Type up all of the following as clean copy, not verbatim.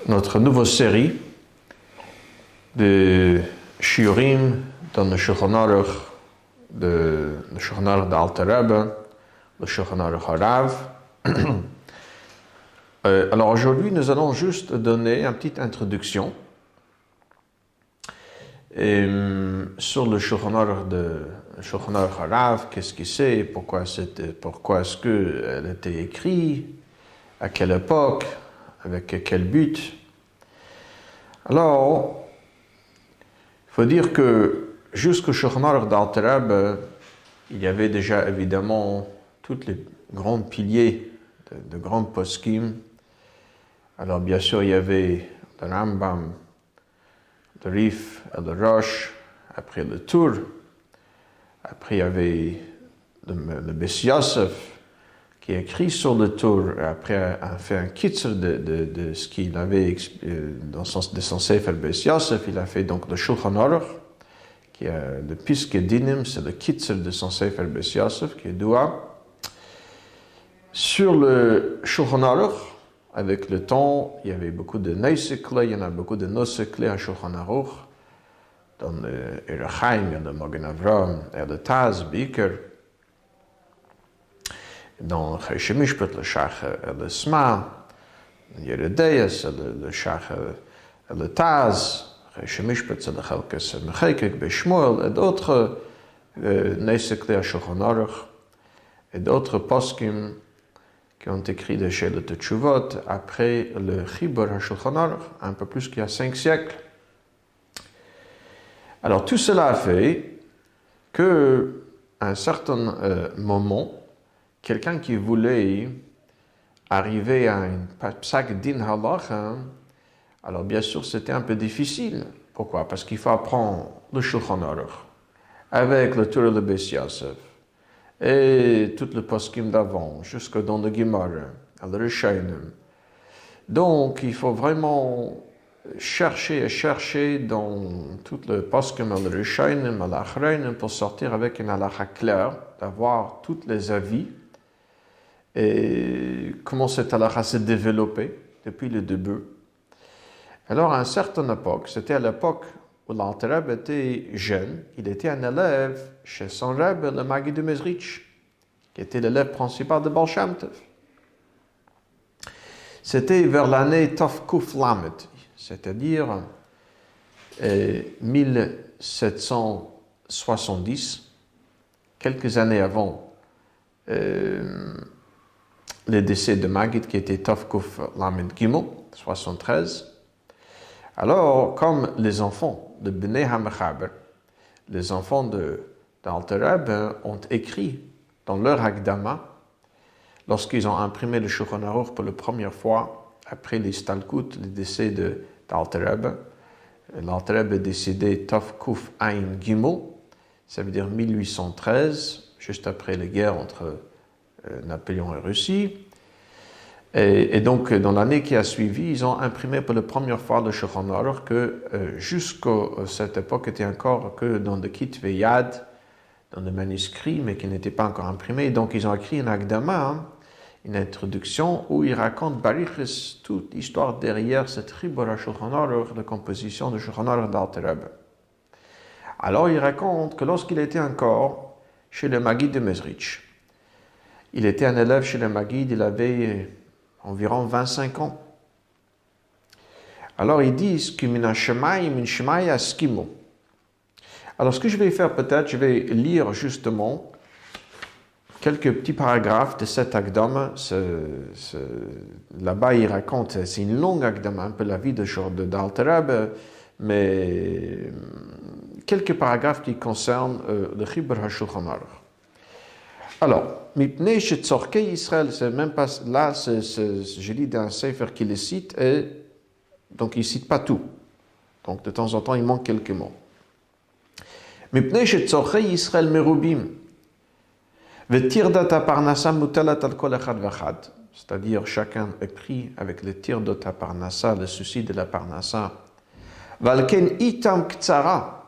notre nouvelle série de Shiurim dans le Shulchan Aruch d'Alter Rebbe, le Shulchan Aruch Harav. Alors aujourd'hui, nous allons juste donner une petite introduction sur le Shulchan Aruch Harav, qu'est-ce que c'est, pourquoi est-ce qu'elle a été écrite, à quelle époque, avec quel but. Alors, il faut dire que jusqu'au Shulchan Aruch d'Alter Rebbe, il y avait déjà évidemment tous les grands piliers de grands poskim. Alors bien sûr, il y avait le Rambam, le Rif et le Rosh, après le Tour. Après, il y avait le Bess Yosef qui a écrit sur le Tour. Après, a fait un kitzer de ce qu'il avait de son Sefer Bess Yosef. Il a fait donc le Shulchan Aruch, qui est le Piskei Dinim, c'est le kitzer de son Sefer Bess Yosef, qui est Doua. Sur le Shulchan Aruch, avec le temps, il y avait beaucoup de Neisekle, il y en a beaucoup de Nosekle à Shulchan Aruch, dans le Erechaim, le Magen Avraham, et le Taz, Biker, dans le Chesed Mishpat, le Shach et le Sma, le Yeredeas, le Shach et le Taz, le Chesed Mishpat, c'est le Chelkes Mechekek, Beshmuel, et d'autres Neisekle à Shulchan Aruch, et d'autres poskim qui ont écrit des Sheilot Teshuvot après le Chibur HaShulchan Aruch, un peu plus qu'il y a 5 siècles. Alors tout cela a fait qu'à un certain moment, quelqu'un qui voulait arriver à une psak din halacha, alors bien sûr c'était un peu difficile. Pourquoi? Parce qu'il faut apprendre le Shulchan Aruch avec le Torah de Bess Yosef et tout le poskim d'avant, jusque dans le Gemara, le Rishonim. Donc, il faut vraiment chercher dans tout le poskim, le Rishonim, l'Achreinim, pour sortir avec une halacha claire, d'avoir tous les avis et comment cette halacha s'est développée depuis le début. Alors, à une certaine époque, c'était à l'époque où l'Alter Rebbe était jeune, il était un élève chez son Rebbe, le Maggid de Mezritch, qui était l'élève principal de Baal Shem Tov. C'était vers l'année Tov Kuf Lamed, c'est-à-dire 1770, quelques années avant le décès de Maggid, qui était Tov Kuf Lamed Gimel, 73. Alors, comme les enfants de Bnei HaMechaber, les enfants d'Alter Rebbe ont écrit dans leur Hakdama, lorsqu'ils ont imprimé le Shulchan Aruch pour la première fois, après l'Istalkut, le décès d'Alter Rebbe, l'Alter Rebbe est décédé Tov Kuf Ayin Gimel, ça veut dire 1813, juste après la guerre entre Napoléon et Russie. Et donc, dans l'année qui a suivi, ils ont imprimé pour la première fois le Shulchan Aruch que jusqu'à cette époque était encore que dans le Kitvei Yad, dans le manuscrit, mais qui n'était pas encore imprimé. Donc, ils ont écrit un Hakdama, une introduction, où ils racontent Barichus, toute l'histoire derrière cette Chibur HaShulchan Aruch, la composition du Shulchan Aruch d'Alter Rebbe. Alors, ils racontent que lorsqu'il était encore chez le Maggid de Mezritch, il était un élève chez le Maggid, il avait environ 25 ans. Alors ils disent que min hashamayim min shemaya askimo. Alors ce que je vais faire peut-être, je vais lire justement quelques petits paragraphes de cet Hakdama. Là-bas il raconte, c'est une longue Hakdama, un peu la vie d'Alter Rebbe, mais quelques paragraphes qui concernent le Chibur HaShulchan Aruch. Alors, Mipnei shetzorkei Israël, c'est même pas là, je lis dans un sefer qui le cite, et donc il ne cite pas tout. Donc de temps en temps, il manque quelques mots. Mipnei shetzorkei Israël merubim, vetirdat haparnasa mutalat al kol echad vechad, c'est-à-dire chacun est pris avec le tirdat haparnasa, le souci de la parnasa. Valken itam ktsara,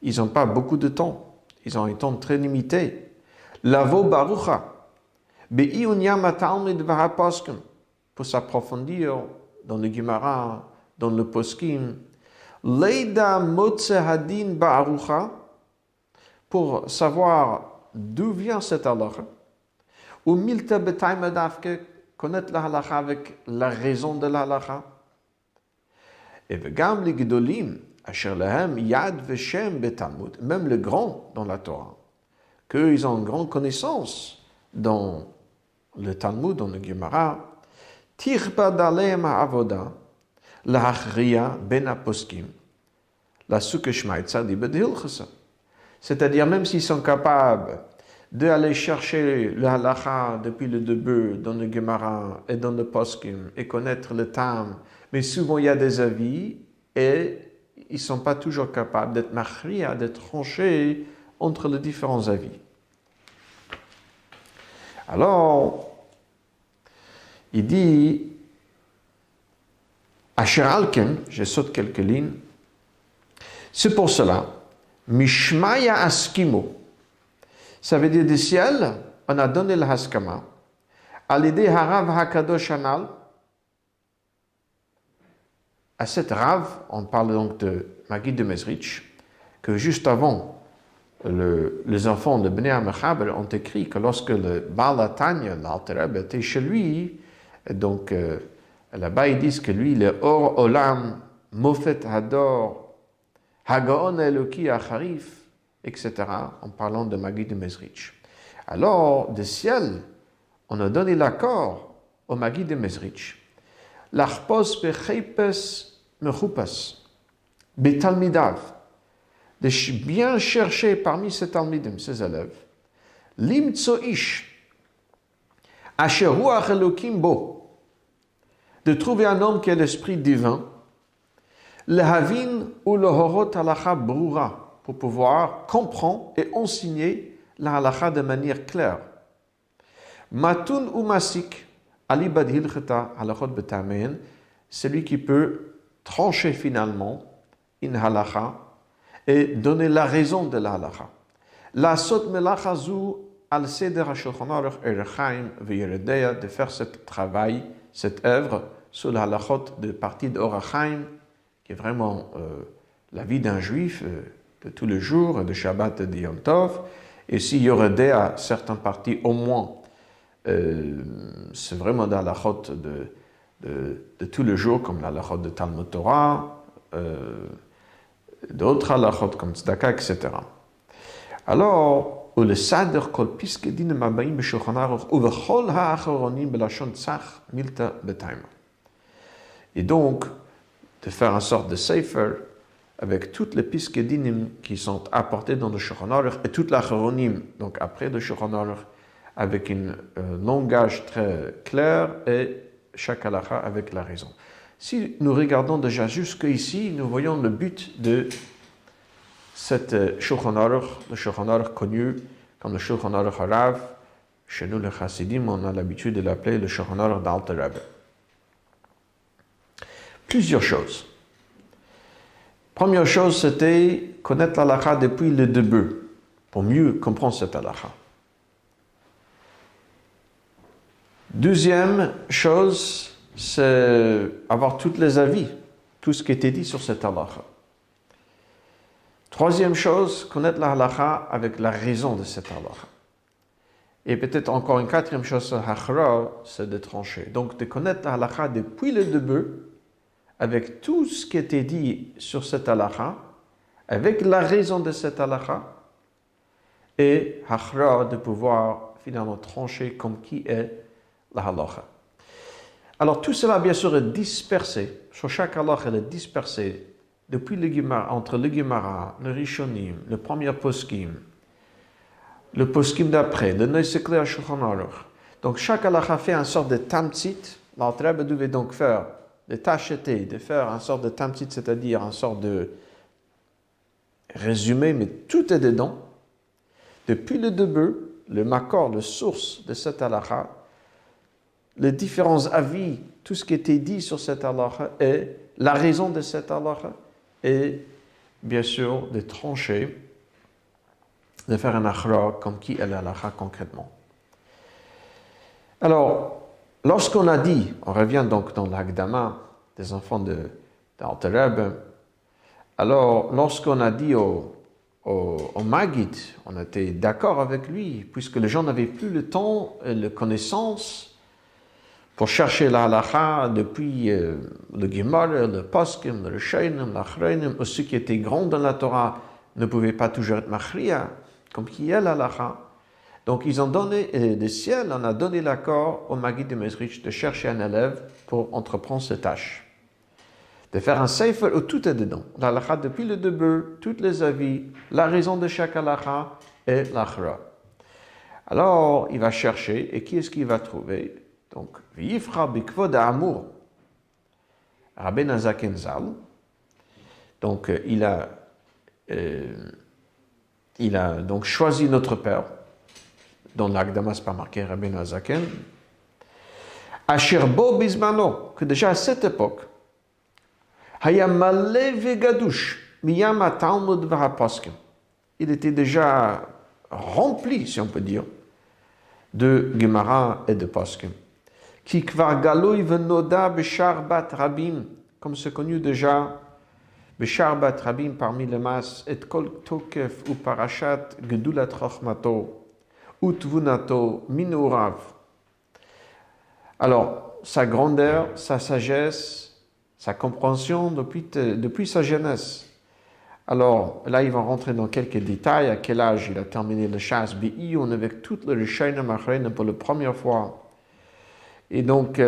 ils n'ont pas beaucoup de temps, ils ont un temps très limité. Lavo barucha, be'iunyam talmid vahaposkim, pour s'approfondir dans le Gemara, dans le Poskim, Leida Motze Hadin Ba'arucha, pour savoir d'où vient cette halakha, ou Milta Betaima Dafke, connaître la halakha avec la raison de la halakha. Et Vegam li Gedolim, Asher Lahem Yad Veshem Betalmud, même les grands dans la Torah, qu'ils ont une grande connaissance dans le Talmud, dans le Gemara, Tirba Dalem Avoda, la Hachriya Ben Aposkim, la Sukeshmaitza di Bedhilchasa. C'est-à-dire, même s'ils sont capables d'aller chercher le halakha depuis le début dans le Gemara et dans le Poskim et connaître le Tam, mais souvent il y a des avis et ils ne sont pas toujours capables d'être machriya, d'être tranchés entre les différents avis. Alors, il dit, Asher Alken, je saute quelques lignes, c'est pour cela, Mishmaya Askimo, ça veut dire du ciel, on a donné le Haskama, à l'idée Harav Hakadosh Anal, à cette Rav, on parle donc de Maggid de Mezrich, que juste avant, les enfants de Bnei HaMechaber ont écrit que lorsque le Baal HaTanya, l'Alter Rebbe, était chez lui, donc là-bas ils disent que lui, il est Or Olam, Mofet Hador, Hagaon Eloki Acharif, etc., en parlant de Maggid de Mezrich. Alors, du ciel, on a donné l'accord au Maggid de Mezrich. L'Arpos Bechepes Mechupas, Betalmidav, de bien chercher parmi ces Talmidim, ses élèves, Limtso Ish, Asher Ruach Elokim Bo, de trouver un homme qui a l'esprit divin, le Havin ou le Horot Halacha Brura, pour pouvoir comprendre et enseigner la Halacha de manière claire. Matun ou Masik, Ali Badhil Cheta Halachot Betamein, celui qui peut trancher finalement une Halacha et donner la raison de la Halacha. La Sot Melachazu al Seder HaShulchan Aruch Erechaim Veyeredea, de faire ce travail, cette œuvre sur la Halachot de partie d'Orachaim, qui est vraiment la vie d'un juif de tous les jours, de Shabbat et de Yom Tov. Et si Yeredea, certaines parties au moins, c'est vraiment dans la halachot de tous les jours, comme la halachot de Talmud Torah, d'autres halachot comme Tzedaka, etc. Alors, le Sader kol piskedin mabaim b'shulchan aruch uvechol ha'achoronim b'lashon tzach milta b'taima. Et donc, de faire une sorte de sefer avec toutes les piskedim qui sont apportées dans le Shulchan Aruch et toute l'achoronim, donc après le Shulchan Aruch, avec un langage très clair et chaque halakha avec la raison. Si nous regardons déjà jusqu'ici, nous voyons le but de cette Shulchan Aruch, le Shulchan Aruch connu comme le Shulchan Aruch Harav. Chez nous, les Chassidim, on a l'habitude de l'appeler le Shulchan Aruch d'Alter Rebbe. Plusieurs choses. Première chose, c'était connaître l'halakha depuis le début, pour mieux comprendre cette halakha. Deuxième chose, c'est avoir tous les avis, tout ce qui était dit sur cette halakha. Troisième chose, connaître la halakha avec la raison de cette halakha. Et peut-être encore une quatrième chose, c'est de trancher. Donc de connaître la halakha depuis le début, avec tout ce qui était dit sur cette halakha, avec la raison de cette halakha, et hachra, de pouvoir finalement trancher comme qui est la halakha. Alors tout cela, bien sûr, est dispersé. Sur chaque halakha, elle est dispersée depuis le Gemara, entre le Gemara, le Rishonim, le premier poskim, le poskim d'après, le Neusekler Shulchan Aruch. Donc chaque halakha fait une sorte de tamtzit. L'Alter Rebbe devait donc faire de tacheter, de faire une sorte de tamtzit, c'est-à-dire une sorte de résumé, mais tout est dedans. Depuis le début, le makor, le source de cette halakha, les différents avis, tout ce qui était dit sur cette halakha et la raison de cette halakha, et bien sûr de trancher, de faire un achra comme qui est la halakha concrètement. Alors, lorsqu'on a dit, on revient donc dans l'Hagdama, des enfants d'Alter Rebbe. Alors, lorsqu'on a dit au Maggid, on était d'accord avec lui, puisque les gens n'avaient plus le temps et la connaissance pour chercher la halakha depuis le Gemara, le Poskim, le Rishonim, l'Achronim, ou ceux qui étaient grands dans la Torah ne pouvaient pas toujours être machria, comme qui est la halakha. Donc ils ont donné, du ciel, on a donné l'accord au Maggid de Mezrich de chercher un élève pour entreprendre cette tâche. De faire un sefer où tout est dedans. La halakha depuis le début, tous les avis, la raison de chaque halakha et l'achra. Alors, il va chercher, et qui est-ce qu'il va trouver? Donc, V'yifra bikvod ha'amur, Rabbeinu Zaken Zal. Donc, il a donc choisi notre père, dont l'Akdama n'est pas marqué Rabbeinu Zaken, Asher bo bizmano, que déjà à cette époque, Haya malé vegadush, miyam ha-talmud v'ha-poskim. Il était déjà rempli, si on peut dire, de Gemara et de Poskim. Ki kvar galoy v'noda b'shar bat rabim, comme c'est connu déjà, b'shar bat rabim parmi les masses, et kol tokef ou parashat gedulat chochmato, ou tvunato minurav. Alors, sa grandeur, sa sagesse, sa compréhension depuis sa jeunesse. Alors, là, ils vont rentrer dans quelques détails. À quel âge il a terminé le Shas Be'iyun avec toutes les Rishonim Achronim pour la première fois. Et donc,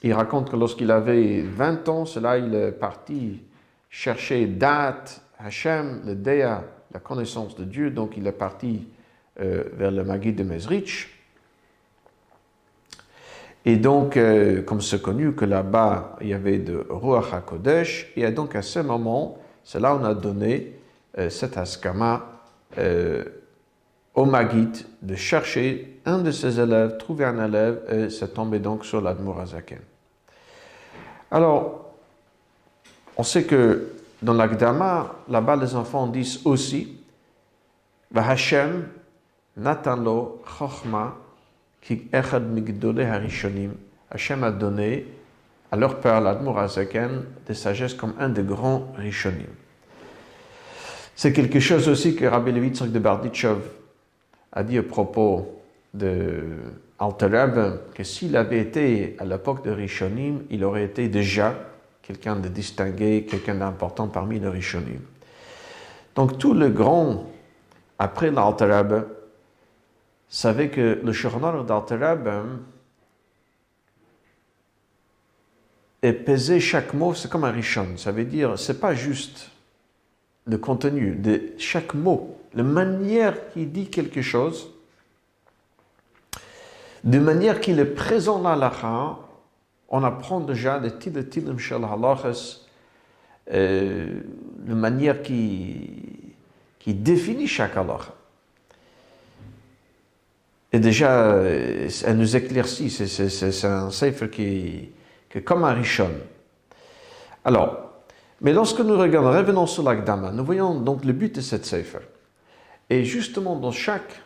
il raconte que lorsqu'il avait 20 ans, cela, il est parti chercher Dat, Hashem, le Déa, la connaissance de Dieu. Donc, il est parti vers le Maggid de Mezrich. Et donc, comme c'est connu que là-bas, il y avait de Ruach HaKodesh, et donc à ce moment, c'est là où on a donné cet askama au Maggid de chercher un de ses élèves, trouver un élève, et c'est tombé donc sur l'Admour HaZaken. Alors, on sait que dans l'Akdama, là-bas, les enfants disent aussi Va Hashem Natanlo Chochma Ki Echad Migdolei Harishonim. Hashem a donné à leur père, l'Admour HaZaken, des sagesses comme un des grands Rishonim. C'est quelque chose aussi que Rabbi Levi Yitzchak de Berditchev a dit à propos de Alter Rebbe, que s'il avait été à l'époque de Rishonim, il aurait été déjà quelqu'un de distingué, quelqu'un d'important parmi les Rishonim. Donc tous les grands, après l'Alter Rebbe, savaient que le Shulchan d'Alter Rebbe et peser chaque mot, c'est comme un Rishon. Ça veut dire, c'est pas juste le contenu de chaque mot, la manière qu'il dit quelque chose, de manière qu'il est présent dans l'halakha, on apprend déjà des tilim shel halachas, la manière qui définit chaque halakha. Et déjà, elle nous éclaircit, c'est un sefer qui est comme un Rishon. Alors, mais lorsque nous regardons, revenons sur l'Akdama, nous voyons donc le but de cette sefer. Et justement, dans chaque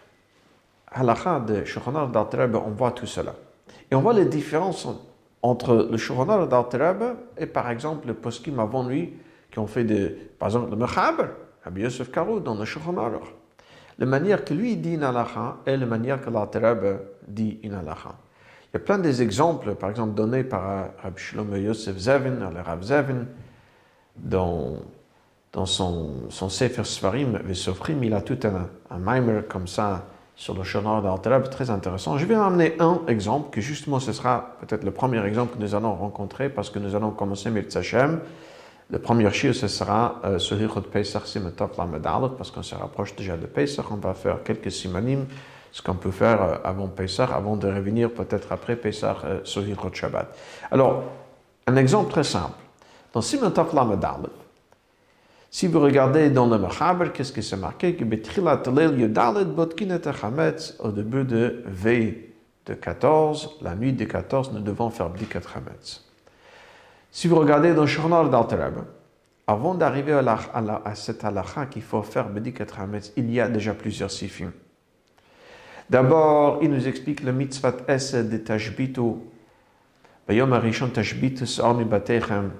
halakha de Shulchan Aruch d'Alter Rebbe, on voit tout cela. Et on voit les différences entre le Shulchan Aruch d'Alter Rebbe et par exemple le poskim avant lui, qui ont fait par exemple le Mechaber, Rabbi Yosef Karo dans le Shulchan Aruch. La manière que lui dit une halakha et la manière que l'Alter Rebbe dit une halakha. Il y a plein d'exemples, par exemple donnés par Rabbi Shlomo Yosef Zevin, le Rav Zevin, dans son Sefer Sfarim, Vesofrim, il a tout un mimer comme ça sur le Shulchan Aruch d'Alter Rebbe, très intéressant. Je vais amener un exemple, que justement ce sera peut-être le premier exemple que nous allons rencontrer, parce que nous allons commencer Mirtz Hashem. Le premier shiur, ce sera sur Hilchot Pesach Simetov Lamed Aleph, parce qu'on se rapproche déjà de Pesach. On va faire quelques simanim, ce qu'on peut faire avant Pesach, avant de revenir peut-être après Pesach sur Hilchot Shabbat. Alors, un exemple très simple. Dans Simetov Lamed Aleph, si vous regardez dans le Mechaber, qu'est-ce qui s'est marqué? Que Betrilat Leil Yudalet Botkin et Chametz, au début de V de 14, la nuit de 14, nous devons faire Bdikat Chametz. Si vous regardez dans le Shulchan Aruch d'Alter Rebbe, avant d'arriver à cette halakha qu'il faut faire Bdikat Chametz, il y a déjà plusieurs sifim. D'abord, il nous explique le mitzvat esed de tashbitu Bayom Arishon Tashbit Sor Mibatechem,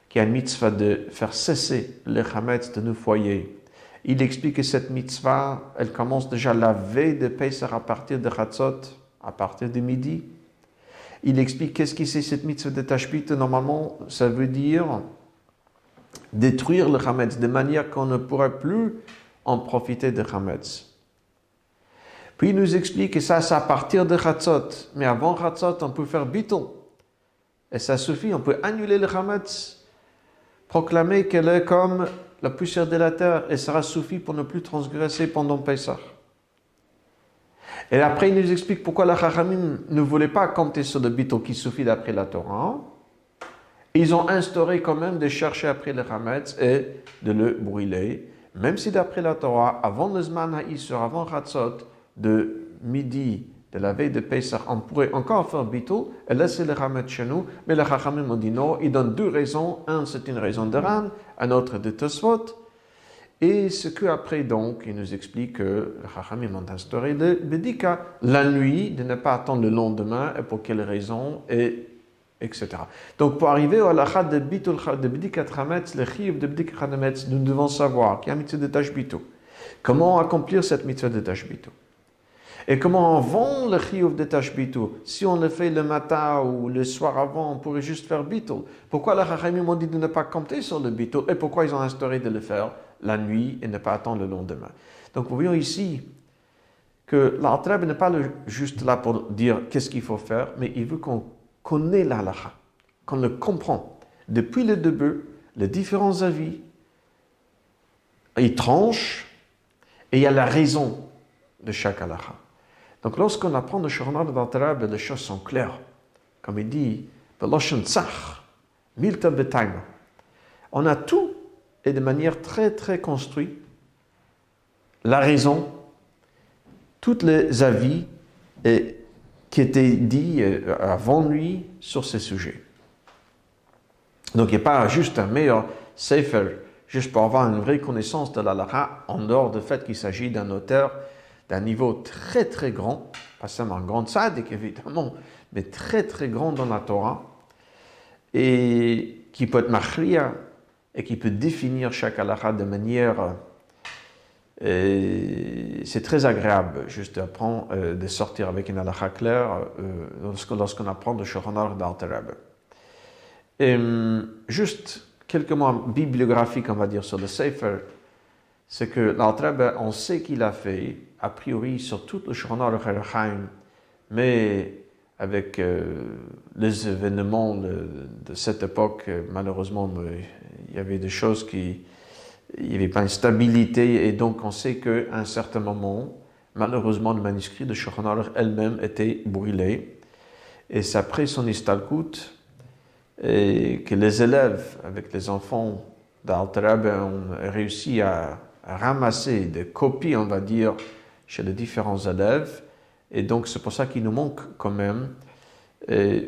qui a une mitzvah de faire cesser le chametz de nos foyers. Il explique que cette mitzvah, elle commence déjà la veille de Pesach à partir de Chatzot, à partir de midi. Il explique qu'est-ce que c'est cette mitzvah de Tashbit. Normalement, ça veut dire détruire le chametz de manière qu'on ne pourrait plus en profiter de chametz. Puis il nous explique que ça, c'est à partir de Chatzot. Mais avant Chatzot, on peut faire bittul. Et ça suffit, on peut annuler le chametz, proclamer qu'elle est comme la poussière de la terre, et ça suffit pour ne plus transgresser pendant Pesach. Et après, il nous explique pourquoi la Chachamim ne voulait pas compter sur le bittul qui suffit d'après la Torah. Ils ont instauré quand même de chercher après le chametz et de le brûler, même si d'après la Torah, avant le Zman HaIsur, avant Chatzot, de midi, de la veille de Pesach, on pourrait encore faire bittul et laisser le chametz chez nous, mais les Chachamim ont dit non. Ils donnent deux raisons. Un, c'est une raison de Ran, un autre de Tosfot. Et ce qu'après, donc, il nous explique que les Chachamim ont instauré le Bedika, la nuit, de ne pas attendre le lendemain, et pour quelle raison, et etc. Donc, pour arriver à l'achad de Bitul de Bedikat Chametz, le Chiyuv de Bedikat Chametz, nous devons savoir qu'il y a une mitzvah de Tashbitu. Comment accomplir cette mitzvah de Tashbitu? Et comment on vend le chiyuv de Tashbitu? Si on le fait le matin ou le soir avant, on pourrait juste faire bitul. Pourquoi les Chachamim ont dit de ne pas compter sur le bitul? Et pourquoi ils ont instauré de le faire la nuit et ne pas attendre le lendemain? Donc, nous voyons ici que l'Alter Rebbe n'est pas juste là pour dire qu'est-ce qu'il faut faire, mais il veut qu'on connaisse l'halakha, qu'on le comprend. Depuis le début, les différents avis, il tranche et il y a la raison de chaque halakha. Donc, lorsqu'on apprend le Shulchan Aruch de l'Alter Rebbe, les choses sont claires. Comme il dit, Beloshon Tzach, Milta Betaima. On a tout, et de manière très, très construite, la raison, tous les avis qui étaient dits avant lui sur ces sujets. Donc, il n'y a pas juste un meilleur sefer, juste pour avoir une vraie connaissance de la halakha, en dehors du fait qu'il s'agit d'un auteur d'un niveau très très grand, pas seulement un grand tzaddik évidemment, mais très très grand dans la Torah, et qui peut être machria, et qui peut définir chaque halakha de manière... c'est très agréable juste d'apprendre, de sortir avec une halakha claire lorsqu'on apprend le Shulchan Aruch d'Alter Rebbe. Juste quelques mots bibliographiques, on va dire, sur le Sefer, c'est que l'Alter Rebbe, on sait qu'il a fait, a priori, sur tout le Shulchan Aruch Orach Chaim, mais avec les événements de cette époque, malheureusement, il y avait des choses qui... Il n'y avait pas une stabilité, et donc on sait qu'à un certain moment, malheureusement, le manuscrit de Shulchan Aruch elle-même était brûlé. Et c'est après son istalkut et que les élèves, avec les enfants d'Alter Rebbe, ont réussi à ramasser des copies, on va dire, chez les différents élèves. Et donc c'est pour ça qu'il nous manque quand même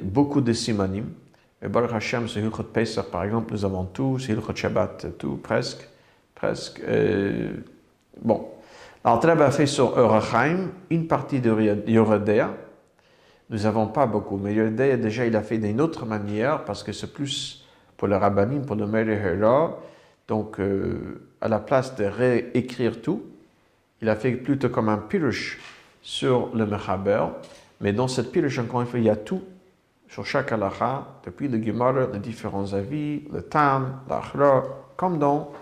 beaucoup de simanim. Et Baruch Hashem, c'est Hilchot Pesach par exemple, nous avons tout, c'est Hilchot Shabbat, tout, presque. Bon, l'Alter Rebbe a fait sur Orach Chaim une partie de Yoredea. Nous n'avons pas beaucoup, mais Yoredea déjà il a fait d'une autre manière parce que c'est plus pour le Rabbanim, pour le Merihera. Donc à la place de réécrire tout, il a fait plutôt comme un pirush sur le Mechaber. Mais dans cette pirush, encore une fois, il y a tout sur chaque halakha, depuis le Gemara, les différents avis, le Tam, l'Achra, comme dans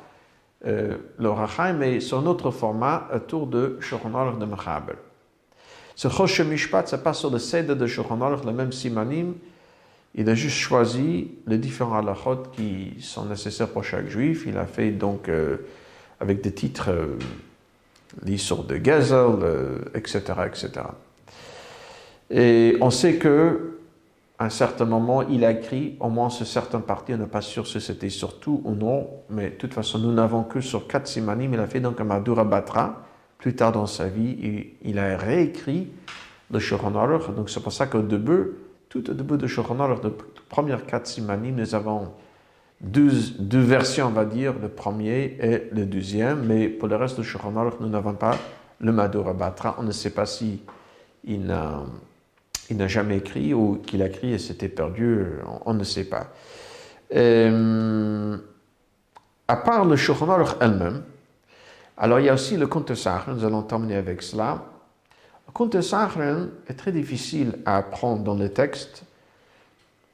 le Rachaim, mais sur notre format, autour de Shulchan Aruch de Mechaber. Ce Choshe Mishpat, c'est pas sur le Seder de Shulchan Aruch, le même simanim. Il a juste choisi les différents halachot qui sont nécessaires pour chaque juif. Il a fait donc avec des titres, l'histoire de Gezel, etc., etc. Et on sait que à un certain moment, il a écrit au moins sur certaines parties, on n'est pas sûr si c'était sur tout ou non, mais de toute façon, nous n'avons que sur 4 simanim. Il a fait donc un Madura Batra, plus tard dans sa vie, et il a réécrit le Shulchan Aruch. Donc c'est pour ça qu'au début, tout au début de Shulchan Aruch, les premières 4 simanim, nous avons deux versions, on va dire, le premier et le deuxième, mais pour le reste du Shulchan Aruch, nous n'avons pas le Madura Batra. On ne sait pas si il n'a jamais écrit ou qu'il a écrit et c'était perdu, on ne sait pas. À part le Shulchan Aruch elle-même, alors il y a aussi le Kuntres Sachren, nous allons terminer avec cela. Le Kuntres Sachren est très difficile à apprendre dans les textes.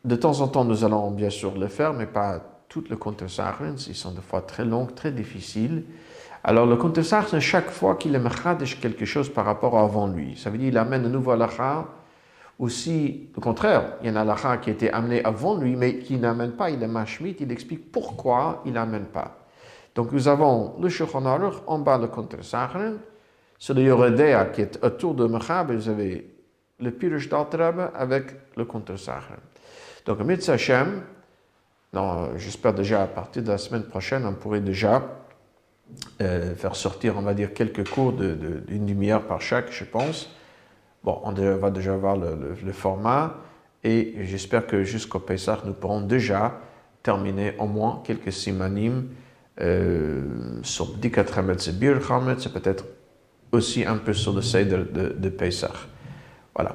De temps en temps, nous allons bien sûr le faire, mais pas tout le Kuntres Sachren, ils sont des fois très longs, très difficiles. Alors le Kuntres Sachren, chaque fois qu'il est mechadish quelque chose par rapport à avant lui, ça veut dire qu'il amène un nouveau halakha, ou si, au contraire, il y a un halakha qui a été amené avant lui, mais qui n'amène pas, il est mashmit, il explique pourquoi il n'amène pas. Donc nous avons le Shulchan Aruch, en bas le Kuntres Sachren, sur le Yoredea qui est autour de Mechab, vous avez le Pirush d'Alter Rebbe avec le Kuntres Sachren. Donc Mitzvah Hashem, j'espère déjà à partir de la semaine prochaine, on pourrait déjà faire sortir, on va dire, quelques cours d'une demi-heure par chaque, je pense. Bon, on va déjà voir le format et j'espère que jusqu'au Pessah, nous pourrons déjà terminer au moins quelques simanim sur Bdikat Chametz et Bir Chametz et peut-être aussi un peu sur le Seder de Pessah. Voilà.